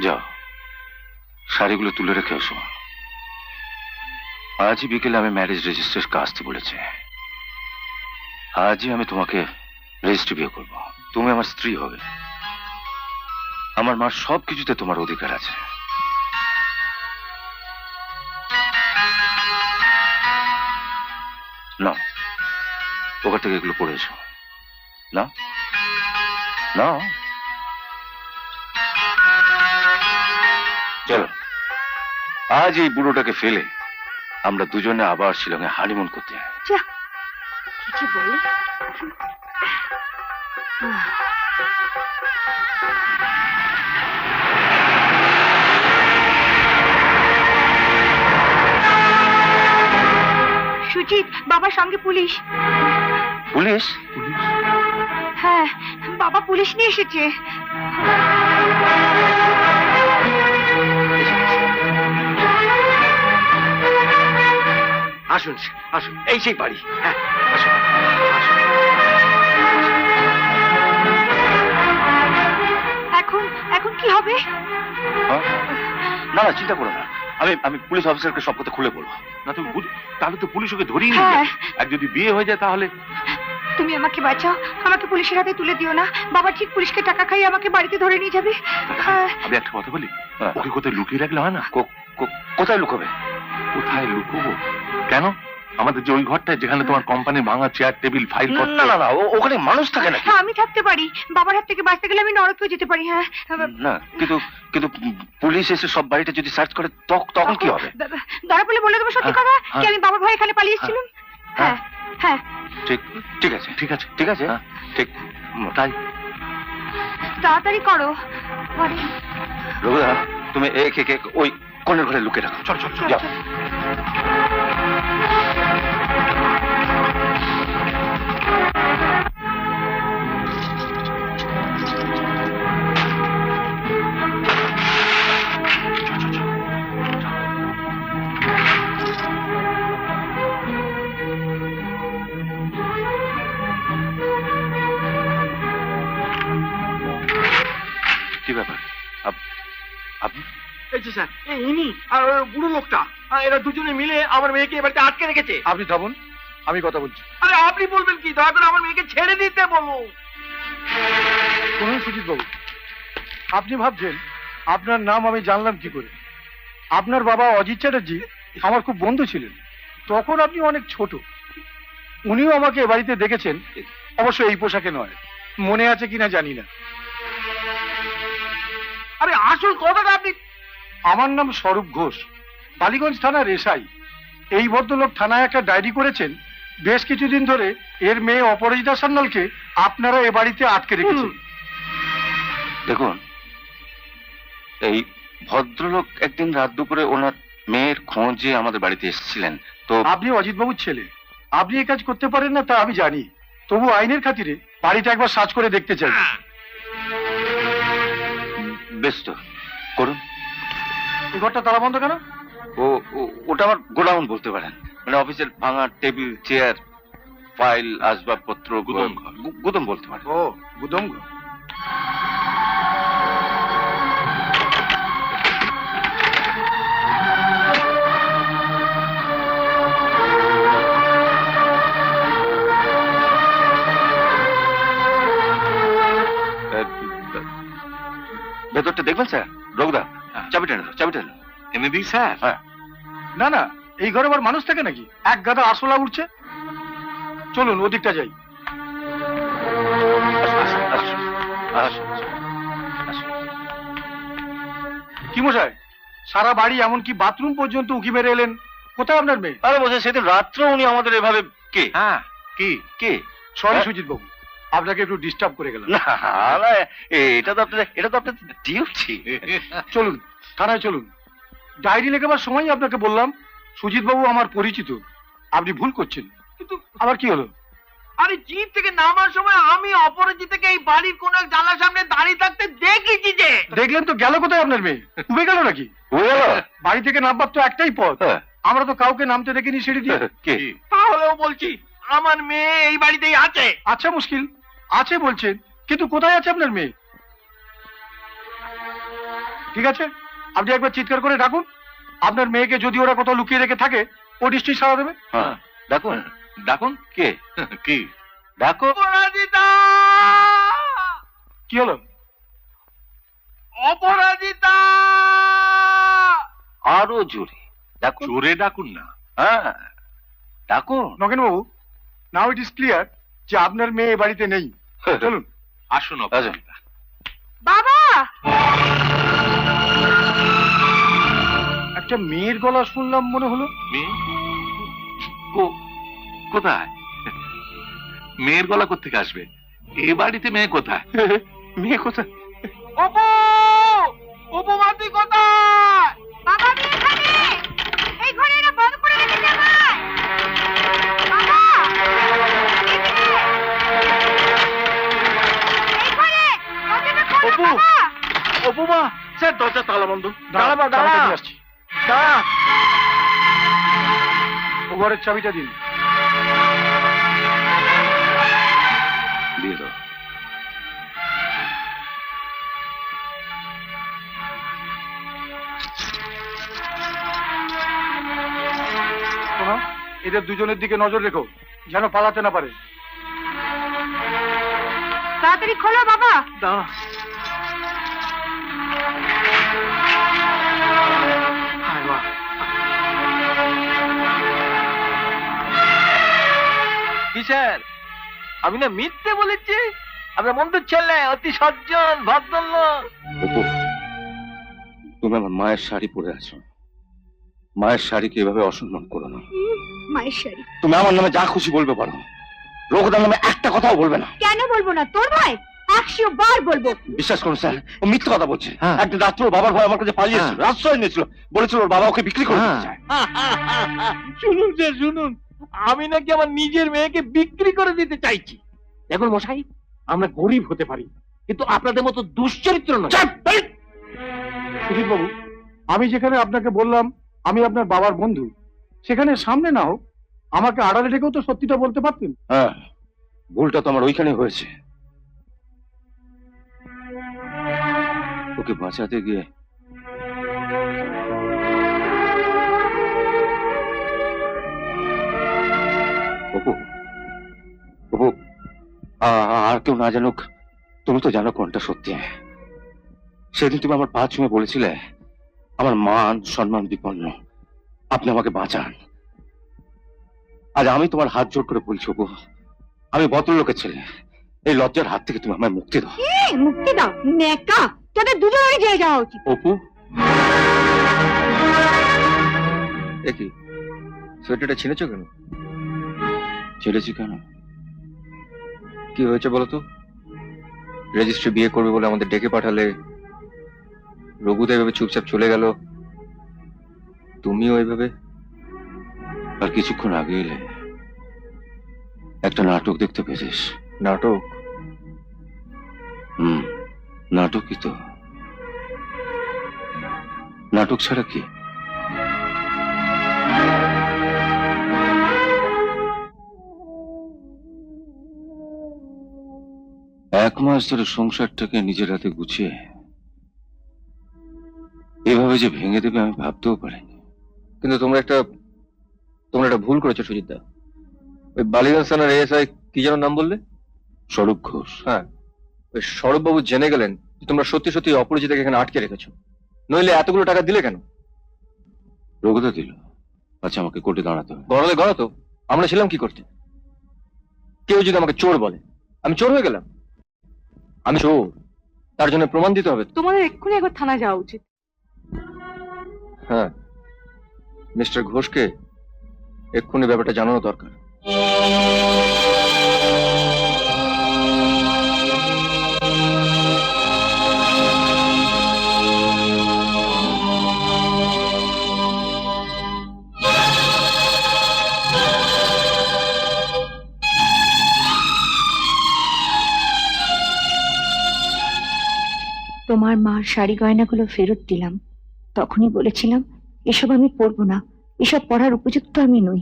যাও, শাড়িগুলো তুলে রেখে এসো। আজই বিকেলে আমি ম্যারেজ রেজিস্ট্রের কাজ আসতে বলেছে। আজই আমি তোমাকে রেজিস্ট্রি বিয়ে করবো। তুমি আমার স্ত্রী হবে। আমার মার সবকিছুতে তোমার অধিকার আছে। না, ওখান থেকে এগুলো পড়ে এসো। না না, চলো আজ এই বুড়োটাকে ফেলে আমরা দুজনে আবার শিলংয়ে হানিমুন করতে যাই। কিছু বলে সুজিত, বাবার সঙ্গে পুলিশ। পুলিশ? হ্যাঁ, বাবা পুলিশ নিয়ে এসেছে। আসুন আসুন, এই সেই বাড়ি। হ্যাঁ আসুন। এখন এখন কি হবে? না না, চিন্তা করো না, আমি পুলিশ অফিসারকে সব কথা খুলে বলবো। না তুমি তাহলে তো পুলিশ ওকে ধরেই নিয়ে হ্যাঁ। যাবে। আর যদি বিয়ে হয়ে যায় তাহলে? তুমি আমাকে বাঁচাও, আমাকে পুলিশের হাতে তুলে দিও না। বাবা ঠিক পুলিশকে টাকা খাইয়ে আমাকে বাড়িতে ধরে নিয়ে যাবে। আমি একটা কথা বলি, হ্যাঁ। ওকে কোথায় লুকিয়ে রাখলে হয় না? কোথায় লুকোবে? কোথায় লুকোবো? কেন? আমাদের যে ওই ঘরটায় যেখানে তোমার কোম্পানির ভাঙা চেয়ার টেবিল ফাইল না না না, ওখানে মানুষ থাকে না। হ্যাঁ, আমি থাকতে পারি। বাবার হাত থেকে বাঁচতে গেলে আমি নরকেও যেতে পারি। হ্যাঁ, না, কিন্তু পুলিশ এসে সব বাড়িটা যদি সার্চ করে তখন কি হবে? ধরা পড়লে বলে দেবো সত্যি কথা কি আমি বাবার ভয়ে এখানে পালিয়ে এসেছিলাম। হ্যাঁ হ্যাঁ, ঠিক আছে ঠিক আছে ঠিক আছে, ঠিক তাই। তাড়াতাড়ি করো। রঘুদা, তুমি একে ওই কোণের ঘরে লুকিয়ে রাখো। চল চল চল। যাও। কি ব্যাপার? আপনি? এই যে স্যার, ইনি আর ওই বুড়ো লোকটা, এরা দুজনে মিলে আমার মেয়েকে এবারে আটকে রেখেছে। আপনি থামুন, আমি কথা বলছি। আরে আপনি বলবেন কি? দয়া করে আমার মেয়েকে ছেড়ে দিতে বলুন। শুনুন সুজিত বাবু, আপনি ভাবছেন আপনার নাম আমি জানলাম কি করে? আপনার বাবা অজিত চ্যাটার্জি আমার খুব বন্ধু ছিলেন। তখন আপনি অনেক ছোট। উনিও আমাকে এ বাড়িতে দেখেছেন, অবশ্য এই পোশাকে নয়। মনে আছে কিনা জানি না। আরে আসল কথাটা আপনি। আমার নাম স্বরূপ ঘোষ, বালিগঞ্জ থানার এসআই। এই ভদ্রলোক থানায় একটা ডায়েরি করেছেন। বেশ কিছুদিন ধরে এর মেয়ে অপরাজিতা সান্যালকে আপনারা এ বাড়িতে আটকে রেখেছেন। দেখুন, এই ভদ্রলোক একদিন রাত দুপুরে ওনার মেয়ের খোঁজে আমাদের বাড়িতে এসেছিলেন। তো আপনি অজিত বাবুর ছেলে, আপনি এই কাজ করতে পারেন না তা আমি জানি। তবু আইনের খাতিরে বাড়িটা একবার সার্চ করে দেখতে চাই। বেশ, তো করুন। এই ঘরটা তালা বন্ধ কেন? ওটা আমার গোডাউন বলতে পারেন। মানে অফিসের ভাঙা টেবিল, চেয়ার, ফাইল, আসবাবপত্র, গুদাম বলতে পারেন। ও, গুদাম ঘর। ভেতরটা দেখবেন স্যার? রঘুদা, চাবিটা এনে দাও, চাবিটা এনে দাও। এনে দিই স্যার? হ্যাঁ। না না, এই ঘরে আবার মানুষ থাকে নাকি? এক গাদা আরশোলা উঠছে। চলুন ওদিকটা যাই। কি মশাই, সারা বাড়ি এমনকি বাথরুম পর্যন্ত উঁকি মেরে এলেন। কোথায় আপনার মেয়ে? আরে বসে সেদিন রাত্রে উনি আমাদের এভাবে। কে? হ্যাঁ, কি? কে? সরি হ্যাঁ? সুজিত বাবু, আপনাকে একটু ডিস্টার্ব করে গেলাম। না এটা তো আপনার ডিউটি। চলুন থানায় চলুন, ডায়েরি লেখাবার সময় আপনাকে বললাম সুজিত বাবু আমার পরিচিত, আপনি ভুল করছেন। কিন্তু আবার কি হলো? আরে জিপ থেকে নামার সময় আমি অপরাজিতাকে এই বাড়ির কোন এক জানলার সামনে দাঁড়িয়ে থাকতে দেখেছি যে। দেখলেন তো, গেল কোথায় আপনার মেয়ে? উবে গেল নাকি? বাড়ি থেকে নামবার তো একটাই পথ, আমরা তো কাউকে নামতে দেখিনি সিঁড়ি দিয়ে। কে? তাহলেও বলছি আমার মেয়ে এই বাড়িতেই আছে। আচ্ছা মুশকিল আছে বলছেন, কিন্তু কোথায় আছে আপনার মেয়ে? ঠিক আছে, আপনি একবার চিৎকার করে ডাকুন আপনার মেয়েকে, যদি ওরা কোথাও লুকিয়ে রেখে থাকে ও নিশ্চয়ই সাড়া দেবে। হ্যাঁ, ডাকুন। ডাকুন। কে? কি? ডাকো। অপরাজিতা! কি হলো? অপরাজিতা! আরো জোরে ডাকুন। জোরে ডাকুন না। হ্যাঁ, ডাকুন। নগেন বাবু, নাও ইট ইজ ক্লিয়ার যে আপনার মেয়ে এ বাড়িতে নেই। চলুন। আসুন অপরাজিতা। বাবা! একটা মেয়ের গলা শুনলাম মনে হলো। মেয়ে? কোথায়? মেয়ের গলা কোত্থেকে আসবে? এ বাড়িতে মেয়ে কোথায়? মেয়ে কোথায়? অপু! অপু মা তুই কোথায়? বাবা আমি এখানে! এই ঘরে এরা বন্ধ করে রেখেছে আমায়! বাবা! এই ঘরে! দরজাটা খোলো অপু! বাবা! অপু মা! স্যার দরজা তালা বন্ধ। দাঁড়া চাবিটা দাঁড়া দিয়ে আসছি। দাঁড়া। ও ঘরের চাবিটা দিন। দিয়ে দাও। শোনো, এদের দুজনের দিকে নজর রেখো যেন পালাতে না পারে। তাড়াতাড়ি খোলো বাবা! দাঁড়া। হায় মা। কি স্যার, আমি না মিথ্যে বলেছি? আমরা বন্ধুর ছেলে, অতি সজ্জন ভদ্রলোক। অপু, তুমি আমার মায়ের শাড়ি পরে আছো। মায়ের শাড়িকে এভাবে অসম্মান করো না। মায়ের শাড়ি। তুমি আমার নামে যা খুশি বলবে পারো, রঘুদার নামে একটা কথাও বলবে না। কেন বলবো না? তোর ভাই 100 বার বলবো। বিশ্বাস করুন স্যার, ও মিথ্যে কথা বলছে। একদিন রাত্রে ওর বাবার ভয় আমার কাছে পালিয়েছিল, আশ্রয় নিয়েছিল, বলেছিল ওর বাবা ওকে বিক্রি করে দিতে চায়। শুনুন স্যার শুনুন, আমি নাকি আমার নিজের মেয়েকে বিক্রি করে দিতে চাইছি। দেখুন মশাই, আমরা গরিব হতে পারি, কিন্তু আপনাদের মতো দুশ্চরিত্র নয়। সুজিত বাবু, আমি যেখানে আপনাকে বললাম আমি আপনার বাবার বন্ধু, সেখানে সামনে না হোক আমাকে আড়ালে রেখেও তো সত্যিটা বলতে পারতেন। হ্যাঁ, ভুলটা তো আমার ওইখানে হয়েছে। ওকে বাঁচাতে গিয়ে অপু, অপু, আর কেউ না জানুক, তুমি তো জানো কোনটা সত্যি। সেদিন তুমি আমার পা ছুঁয়ে বলেছিলে আমার মান সম্মান বিপন্ন, আপনি আমাকে বাঁচান। আজ আমি তোমার হাত জোর করে বলছি অপু, আমি ভদ্রলোকের ছেলে, এই লজ্জার হাত থেকে তুমি আমায় মুক্তি দাও। মুক্তি দাও নেকা! তোদের দুজনেরই জেলে যাওয়া উচিত। অপু, দেখি সোয়েটারটা ছিঁড়েছো কেন? ছেড়েছি কেন? কি হয়েছে বলো তো? রেজিস্ট্রি বিয়ে করবে বলে আমাদের ডেকে পাঠালে, রঘুদা এভাবে চুপচাপ চলে গেল, তুমিও এইভাবে। আর কিছুক্ষণ আগে এলে একটা নাটক দেখতে পেয়েছিস। নাটক? নাটকই তো। নাটক ছাড়া কি? এক মাস ধরে সংসারটাকে নিজের হাতে গুছিয়ে এভাবে যে ভেঙে দেবে আমি ভাবতেও পারিনি। কিন্তু তোমরা একটা ভুল করেছো সুজিতদা। ওই বালিগঞ্জ থানার এএসআই কি যেন নাম বললে? স্বরূপ ঘোষ। হ্যাঁ, ওই সৌরভবাবু জেনে গেলেন যে তোমরা সত্যি সত্যি অপরিচিতাকে এখানে আটকে রেখেছো, নইলে এতগুলো টাকা দিলে কেন? রঘুদা দিল। আচ্ছা, আমাকে কোর্টে দাঁড়াতে হবে। গড়ালে গড়াতো, আমরা ছিলাম কি করতে? কেউ যদি আমাকে চোর বলে, আমি চোর হয়ে গেলাম? আমি চোর, তার জন্য প্রমাণ দিতে হবে। তোমাদের এক্ষুনি একবার থানা যাওয়া উচিত। হ্যাঁ, মিস্টার ঘোষকে এক্ষুনি ব্যাপারটা জানানো দরকার। তোমার মার শাড়ি গয়নাগুলো ফেরত দিলাম, তখনই বলেছিলাম এসব আমি পরবো না, এসব পড়ার উপযুক্ত আমি নই।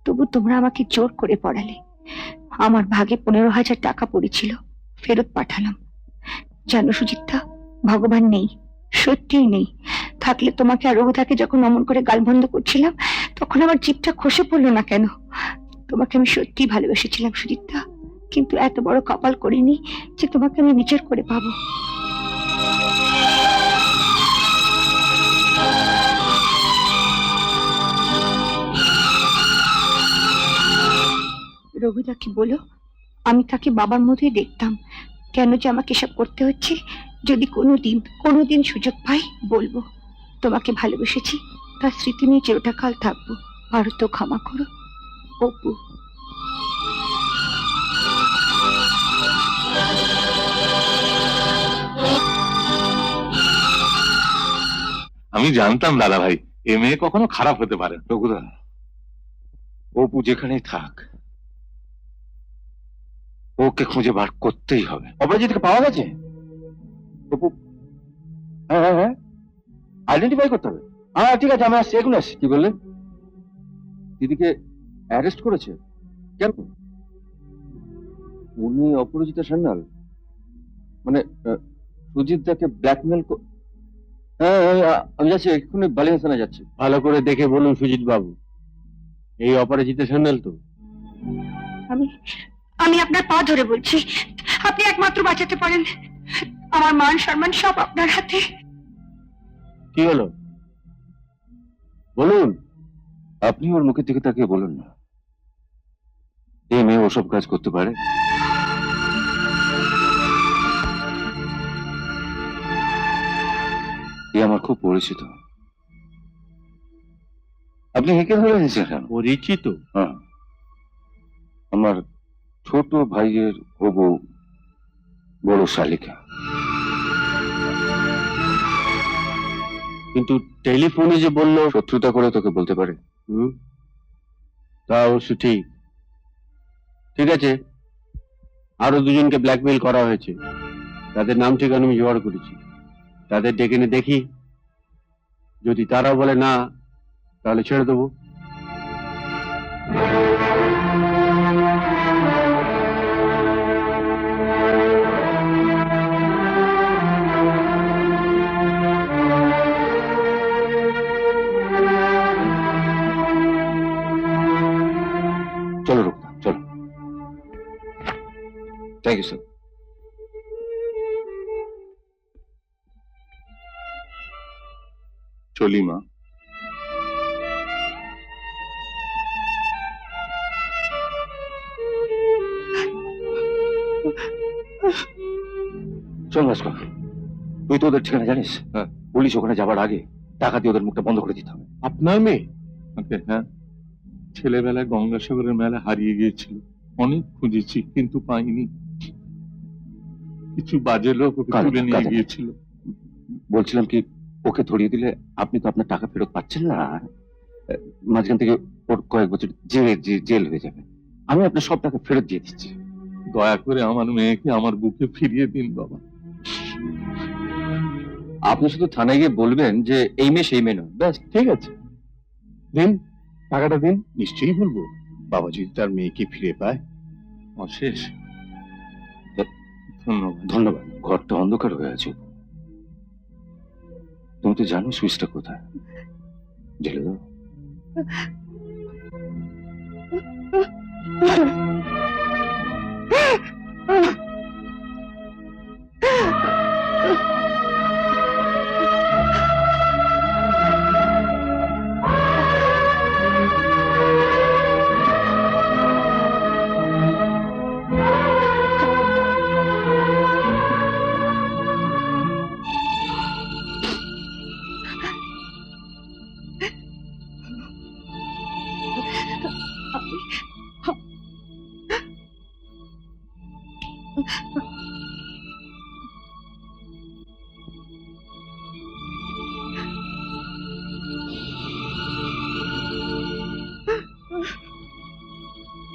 তবু তোমরা আমাকে জোর করে পড়ালে। আমার ভাগে 15,000 টাকা পড়েছিল, ফেরত পাঠালাম। জানো সুচিত্রা, ভগবান নেই, সত্যিই নেই। থাকলে তোমাকে আর রঘুদাকে যখন অমন করে গালবন্ধ করছিলাম, তখন আমার জিভটা খসে পড়লো না কেন? তোমাকে আমি সত্যিই ভালোবেসেছিলাম সুচিত্রা, কিন্তু এত বড় কপাল করিনি যে তোমাকে আমি বিচার করে পাবো। রঘুদাকে বলো আমি তাকে বাবার মতোই দেখতাম, কেন যে আমাকে এসব করতে হচ্ছে। যদি কোনোদিন সুযোগ পাই বলবো তোমাকে ভালোবেসেছি, তার স্মৃতি নিয়ে চিরকাল থাকবো। আর তো ক্ষমা করো অপু। আমি জানতাম দাদা ভাই এ মেয়ে কখনো খারাপ হতে পারে না। রঘুদা, অপু যেখানেই থাক, ওকে খুঁজে বার করতেই হবে। অপরাজিতকে পাওয়া গেছে? অপু, হ্যাঁ হ্যাঁ হ্যাঁ, আইডেন্টিফাই করতে হবে। হ্যাঁ ঠিক আছে, আমি আসছি, এখন আসছি। কি বললেন? দিদিকে অ্যারেস্ট করেছে? কেন? উনি অপরাজিতা সান্যাল, মানে সুজিত দাকে ব্ল্যাকমেল। হ্যাঁ আমি যাচ্ছি, এক্ষুনি বালিগঞ্জ থানায় যাচ্ছি। ভালো করে দেখে বলুন সুজিত বাবু, এই অপরাজিতা সান্যাল তো? আমি আপনার পা ধরে বলছি, আপনি একমাত্র বাঁচাতে পারেন। আমার মান সম্মান সব আপনার হাতে। কি হলো বলুন। আপনি ওর মুখের দিকে তাকিয়ে বলুন না, এই মেয়ে ওসব কাজ করতে পারে? এ আমার খুব পরিচিত। আপনি হেঁকে ধরে নিয়েছেন কেন? পরিচিত? হ্যাঁ, আমার ছোট ভাইয়ের হবু বড় শালিকা। কিন্তু টেলিফোনে যে বললো শত্রুতা করে তোকে বলতে পারে? তা অবশ্য ঠিক। ঠিক আছে, আরো দুজনকে ব্ল্যাকমেইল করা হয়েছে, তাদের নাম ঠিকানা আমি জোগাড় করেছি। তাদের ডেকে এনে দেখি, যদি তারা বলে না তাহলে ছেড়ে দেবো। চলো রুকনা, চলো। Thank you sir. চলি মা। চল ভাস্কর, তুই তো ওদের ঠিকানা জানিস। হ্যাঁ, পুলিশ ওখানে যাবার আগে টাকা দিয়ে ওদের মুখটা বন্ধ করে দিতে হবে। আপনার মেয়ে? ওকে, হ্যাঁ, ছেলেবেলায় গঙ্গাসাগরের মেলা হারিয়ে গিয়েছিল, অনেক খুঁজেছি কিন্তু পাইনি। কিছু বাজে লোক ওকে তুলে নিয়ে গিয়েছিল। বলছিলাম কি, ওকে ধরিয়ে দিলে আপনি তো আপনার টাকা ফেরত পাচ্ছেন না, মাঝখান থেকে ওর কয়েক বছর জেল হয়ে যাবে। আমি আপনার সব টাকা ফেরত দিয়ে দিচ্ছি। দয়া করে আমার মেয়েকে আমার বুকে ফিরিয়ে দিন বাবা। আপনি শুধু থানায় গিয়ে বলবেন যে এই মেয়ে সেই মেয়ে নয়, ব্যাস। ঠিক আছে, দিন, টাকাটা দিন। নিশ্চয়ই বলবো, বাবাজি তার মেয়েকে ফিরে পায়। অশেষ ধন্যবাদ। ধন্যবাদ। ঘরটা অন্ধকার হয়ে আছে। তুমি তো জানো সুইচটা কোথায়, ঢেলে দাও।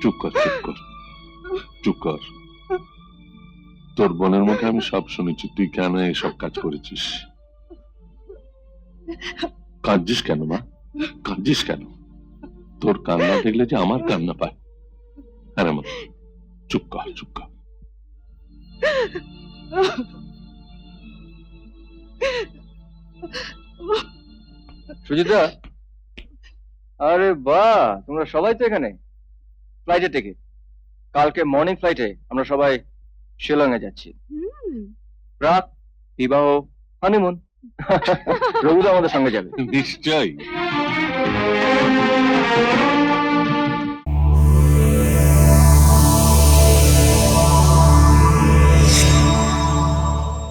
চুপ কর, চুপ কর, চুপ কর। তোর বোনের মুখে আমি সব শুনেছি, তুই কেন এসব কাজ করেছিস। কাঁদছিস কেন মা, কাঁদছিস কেন? তোর কান্না দেখলে যে আমার কান্না পায়। আরে মা, চুপ কর, চুপ কর। সুজিতা, আরে বাহ, তোমরা সবাই তো এখানে। ফ্লাইটের টিকিট, কালকে মর্নিং ফ্লাইটে আমরা সবাই শিলং এ যাচ্ছি। রাত, বিবাহ, হানিমুন। রঘুদা আমাদের সঙ্গে যাবে। নিশ্চয়ই।